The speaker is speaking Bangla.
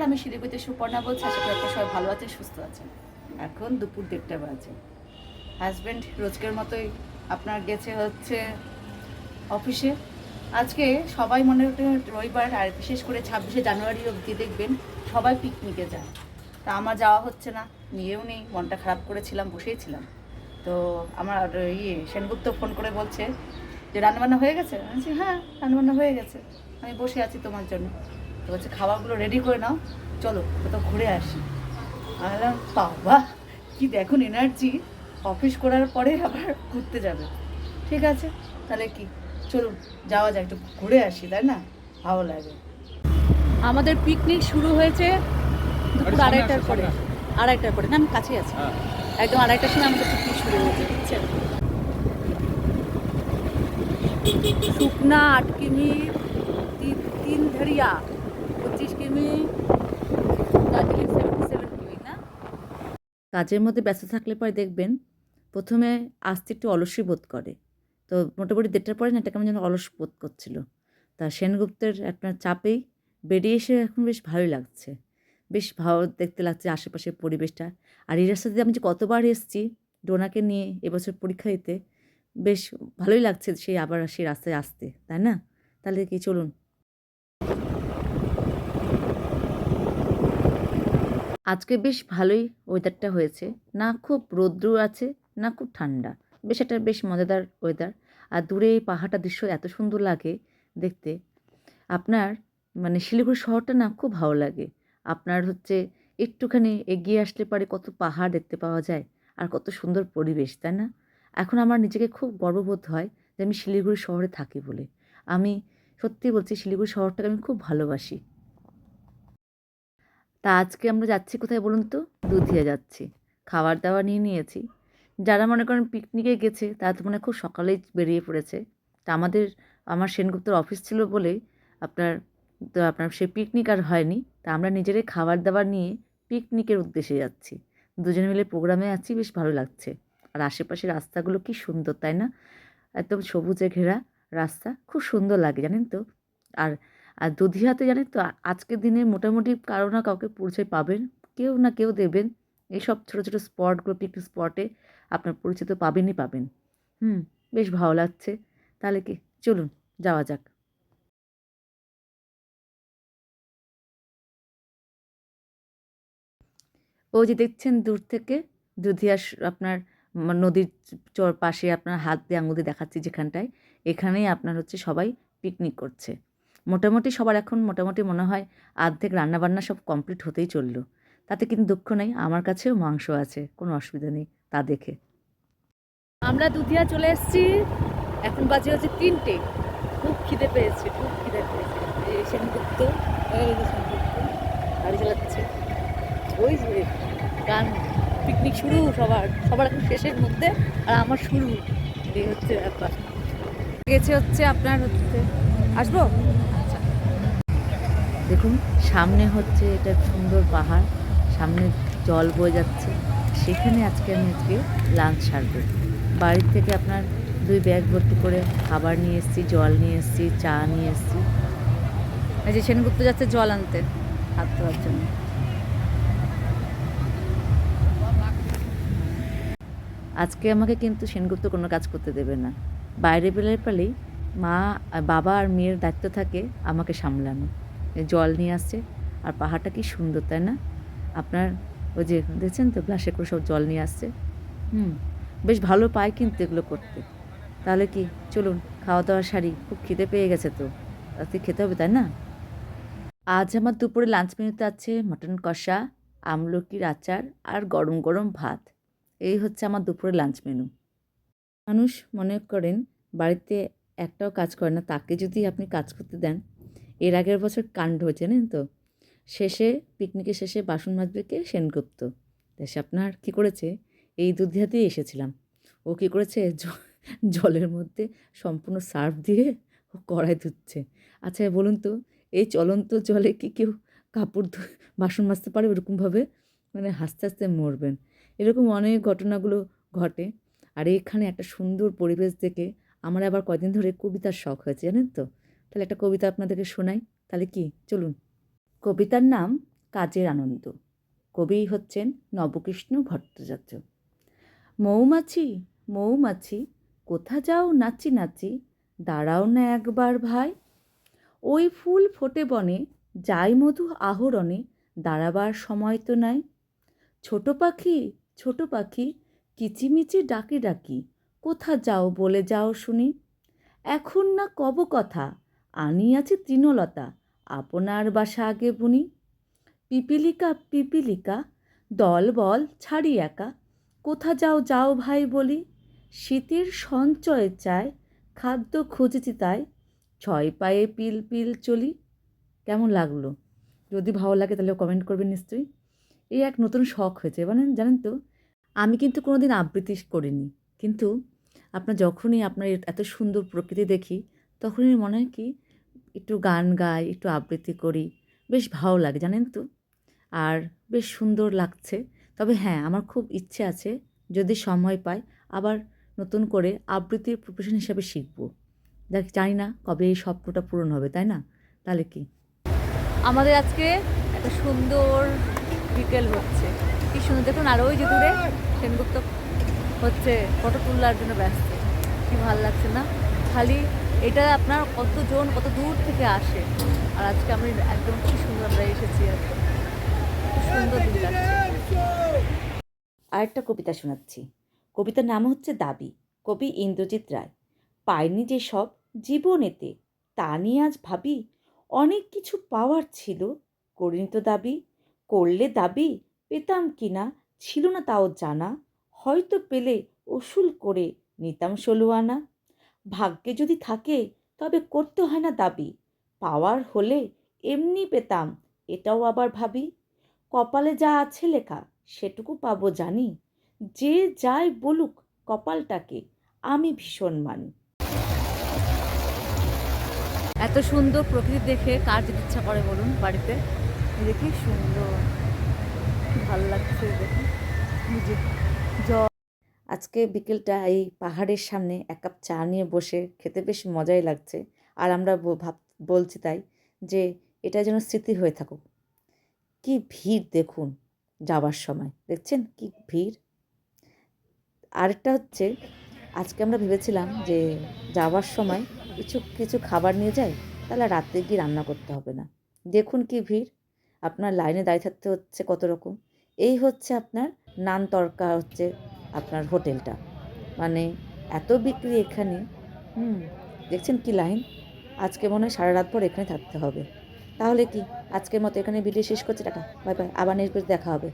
আমি শিলিগুড়িতে সুপর্ণা বলছি। আশা করি আপনারা সবাই ভালো আছেন, সুস্থ আছেন। এখন দুপুর 1:30 বাজে। হাজব্যান্ড রোজকের মতোই আপনার গেছে হচ্ছে অফিসে। আজকে সবাই মনে হচ্ছে রবিবার, আর বিশেষ করে 26শে জানুয়ারি অবধি দেখবেন সবাই পিকনিকে যায়। তা আমার যাওয়া হচ্ছে না, নিয়েও নেই, মনটা খারাপ করেছিলাম, বসেই ছিলাম। তো আমার সেনগুপ্ত ফোন করে বলছে যে রান্নাবান্না হয়ে গেছে। আমি বলছি হ্যাঁ, রান্নাবান্না হয়ে গেছে, আমি বসে আছি তোমার জন্য। তো বলছে খাবারগুলো রেডি করে নাও, চলো কোথাও ঘুরে আসি। আমি বললাম বাবা, কি দেখুন এনার্জি, অফিস করার পরে আবার ঘুরতে যাবে। ঠিক আছে, তাহলে কি, চলুন যাওয়া যায়, একটু ঘুরে আসি, তাই না, ভালো লাগে। আমাদের পিকনিক শুরু হয়েছে দুপুর 2:30টার পরে। 2:30টার পরে না, আমি কাছেই আছি, একদম 2:30টার সময় আমাদের পিকনিক শুরু হয়েছে, বুঝছেন। শুকনা 8 কিমি, 3 ধরিয়া 25 কিমি, দার্জিলিং 77 কিমি না। কাজের মধ্যে ব্যস্ত থাকলে পরে দেখবেন প্রথমে আসতে একটু অলসই বোধ করে। তো মোটামুটি 1:30টার পরে না এটা কেমন যেন অলস বোধ করছিল। তা সেনগুপ্তের আপনার চাপেই বেরিয়ে এসে এখন বেশ ভালোই লাগছে। বেশ ভালো দেখতে লাগছে আশেপাশের পরিবেশটা। আর এই রাস্তা দিয়ে আমি যে কতবার এসেছি ডোনাকে নিয়ে এবছর পরীক্ষা দিতে, বেশ ভালোই লাগছে সেই আবার সেই রাস্তায় আসতে, তাই না? তাহলে কি চলুন। আজকে বেশ ভালোই ওয়েদারটা হয়েছে, না খুব রৌদ্র আছে না খুব ঠান্ডা, বেশ একটা বেশ মজাদার ওয়েদার। আর দূরে এই পাহাড়টা দৃশ্য এত সুন্দর লাগে দেখতে। আপনার মানে শিলিগুড়ি শহরটা না খুব ভালো লাগে। আপনার হচ্ছে একটুখানি এগিয়ে আসলে পরে কত পাহাড় দেখতে পাওয়া যায় আর কত সুন্দর পরিবেশ, তাই না? এখন আমার নিজেকে খুব গর্ববোধ হয় যে আমি শিলিগুড়ি শহরে থাকি বলে। আমি সত্যি বলছি, শিলিগুড়ি শহরটাকে আমি খুব ভালোবাসি। তা আজকে আমরা যাচ্ছি কোথায় বলুন তো? দুধিয়া যাচ্ছি। খাবার দাবার নিয়ে নিয়েছি। যারা মনে করেন পিকনিকে গেছে তারা তো মনে হয় খুব সকালেই বেরিয়ে পড়েছে। তা আমার সেনগুপ্তের অফিস ছিল বলেই আপনার আপনার সে পিকনিক আর হয়নি। তা আমরা নিজেরাই খাবার দাবার নিয়ে পিকনিকের উদ্দেশ্যে যাচ্ছি। দুজনে মিলে প্রোগ্রামে আছি, বেশ ভালো লাগছে। আর আশেপাশের রাস্তাগুলো কি সুন্দর, তাই না? একদম সবুজে ঘেরা রাস্তা, খুব সুন্দর লাগে জানেন তো। আর আর দুধিয়াতে জানেন তো আজকের দিনে মোটামুটি কারো না কাউকে পরিচয় পাবেন, কেউ না কেউ দেবেন। এইসব ছোটো ছোটো স্পটগুলো, পিকনিক স্পটে আপনার পরিচিত পাবেনই পাবেন। বেশ ভালো লাগছে। তাহলে কি চলুন যাওয়া যাক। ওই যে দেখছেন দূর থেকে দুধিয়া আপনার নদীর পাশে আপনার হাত দিয়ে আঙুল দিয়ে দেখাচ্ছি যেখানটায়, এখানেই আপনার হচ্ছে সবাই পিকনিক করছে। মোটামুটি সবার এখন মোটামুটি মনে হয় অর্ধেক রান্নাবান্না সব কমপ্লিট হতেই চললো। তাতে কিন্তু দুঃখ নেই, আমার কাছেও মাংস আছে, কোনো অসুবিধা নেই তা দেখে। আমরা দুধিয়া চলে এসেছি, এখন বাজে হচ্ছে 3টে। খুব খিদে পেয়েছে, খুব খিদে পেয়েছে। এই সেনগুপ্ত, সেনগুপ্ত গাড়ি চালাচ্ছে, ওই যে গান, পিকনিক শুরু সবার, সবার এখন শেষের মধ্যে আর আমার শুরু। এই হচ্ছে ব্যাপার। গেছে হচ্ছে আপনার হচ্ছে, আসবো, আচ্ছা। দেখুন সামনে হচ্ছে এটা সুন্দর পাহাড়, সামনে জল বয়ে যাচ্ছে, সেখানে আজকে লাঞ্চ সারবো। বাড়ির থেকে আপনার 2 ব্যাগ ভর্তি করে খাবার নিয়ে এসেছি, জল নিয়ে এসেছি, চা নিয়ে এসেছি। এই যে সেনগুপ্ত যাচ্ছে জল আনতে হাত ধোয়ার জন্য। আজকে আমাকে কিন্তু সেনগুপ্ত কোনো কাজ করতে দেবে না। বাইরে বেরোলে পেলেই বাবা আর মেয়ের দায়িত্ব থাকে আমাকে সামলানো। জল নিয়ে আসছে, আর পাহাড়টা কি সুন্দর, তাই না? আপনার ওই যে দেখছেন তো গ্লাসে করে সব জল নিয়ে আসছে। বেশ ভালো পায় কিন্তু এগুলো করতে। তাহলে কি চলুন খাওয়া দাওয়া সারি, খুব খিদে পেয়ে গেছে তো, আজকে খেতে হবে, তাই না? আজ আমার দুপুরে লাঞ্চ মেনুতে আছে মটন কষা, আমলকির আচার আর গরম গরম ভাত। এই হচ্ছে আমার দুপুরে লাঞ্চ মেনু। মানুষ মনে করেন বাড়িতে একটাও কাজ করে না, তাকে যদি আপনি কাজ করতে দেন, এর আগের বছর কাণ্ড হয়েছে জানেন তো। শেষে পিকনিকের শেষে বাসন মাজবে কে? সেনগুপ্ত। সে আপনার কী করেছে, এই দুধিয়াতেই এসেছিলাম, ও কী করেছে জলের মধ্যে সম্পূর্ণ সার্ফ দিয়ে ও কড়াই ধুচ্ছে। আচ্ছা বলুন তো, এই চলন্ত জলে কি কেউ বাসন মাজতে পারে ওরকমভাবে? মানে হাসতে হাসতে মরবেন। এরকম অনেক ঘটনাগুলো ঘটে। আর এখানে একটা সুন্দর পরিবেশ দেখে আমার আবার কয়দিন ধরে কবিতার শখ হয়েছে জানেন তো। তাহলে একটা কবিতা আপনাদেরকে শোনাই, তাহলে কি চলুন। কবিতার নাম কাজের আনন্দ। কবি হচ্ছেন নবকৃষ্ণ ভট্টাচার্য। মৌমাছি মৌমাছি কোথা যাও নাচি নাচি, দাঁড়াও না একবার ভাই। ওই ফুল ফোটে বনে, যাই মধু আহরণে, দাঁড়াবার সময় তো নাই। ছোট পাখি কিচিমিচি ডাকি ডাকি, কোথা যাও বলে যাও শুনি। এখন না কব কথা, আনিয়াছি তৃণলতা, আপনার বাসা আগে বুনি। পিপিলিকা দল বল ছাড়ি একা, কোথা যাও যাও ভাই বলি। শীতের সঞ্চয় চায়, খাদ্য খুঁজেছি তাই, ছয় পায়ে পিল পিল চলি। কেমন লাগলো? যদি ভালো লাগে তাহলে কমেন্ট করবেন নিশ্চয়ই। এই এক নতুন শখ হয়েছে, মানে জানেন তো, আমি কিন্তু কোনো দিন আবৃত্তি করিনি, কিন্তু যখনই আপনার এত সুন্দর প্রকৃতি দেখি, তখনই মনে হয় কি একটু গান গাই, একটু আবৃত্তি করি, বেশ ভালো লাগে জানেন তো। আর বেশ সুন্দর লাগছে। তবে হ্যাঁ, আমার খুব ইচ্ছে আছে যদি সময় পাই আবার নতুন করে আবৃত্তির প্রফেশন হিসাবে শিখব। জানি না কবে এই স্বপ্নটা পূরণ হবে, তাই না? তাহলে কি আমাদের আজকে একটা সুন্দর বিকেল হচ্ছে, কি সুন্দর দেখুন। আর ওই যে দূরে সেনগুপ্ত হচ্ছে ফটো তোলার জন্য ব্যস্ত। কি ভালো লাগছে না? খালি এটা আপনার কতজন কত দূর থেকে আসে, আর আজকে আমরা একদম কি সুন্দর আমরা এসেছি, একদম সুন্দর দিন যাচ্ছে। আরেকটা কবিতা শোনাচ্ছি। কবিতার নাম হচ্ছে দাবি। কবি ইন্দ্রজিৎ রায়। পাইনি যে সব জীবনেতে, তা নিয়ে আজ ভাবি। অনেক কিছু পাওয়ার ছিল, করিনি তো দাবি। করলে দাবি পেতাম কিনা ছিল না তাও জানা। হয়তো পেলে ওসুল করে নিতাম 16 আনা। ভাগ্যে যদি থাকে তবে করতে হয় না দাবি। পাওয়ার হলে এমনি পেতাম, এটাও আবার ভাবি। কপালে যা আছে লেখা সেটুকু পাবো জানি। যে যাই বলুক কপালটাকে আমি ভীষণ মানি। এত সুন্দর প্রকৃতি দেখে কার যেতে ইচ্ছা করে বলুন বাড়িতে? দেখি সুন্দর, ভালো লাগছে দেখুন। আজকে বিকেলটা এই পাহাড়ের সামনে এক কাপ চা নিয়ে বসে খেতে বেশ মজাই লাগছে। আর আমরা বলছি তাই যে এটা যেন স্মৃতি হয়ে থাকুক। কি ভিড় দেখুন, যাওয়ার সময় দেখছেন কি ভিড়। আরেকটা হচ্ছে, আজকে আমরা ভেবেছিলাম যে যাওয়ার সময় কিছু খাবার নিয়ে যাই, তাহলে রাতে গিয়ে রান্না করতে হবে না। দেখুন কি ভিড়, আপনার লাইনে দাঁড়িয়ে থাকতে হচ্ছে কত রকম। এই হচ্ছে আপনার নান তড়কা হচ্ছে আপনার হোটেলটা, মানে এত বিক্রি এখানে। দেখছেন কি লাইন। আজকে মনে হয় সারা রাত ভর এখানে থাকতে হবে। তাহলে কি আজকের মতো এখানে ভিডিও শেষ করছি, টাটা বাই বাই, আবার নেক্সট দেখা হবে।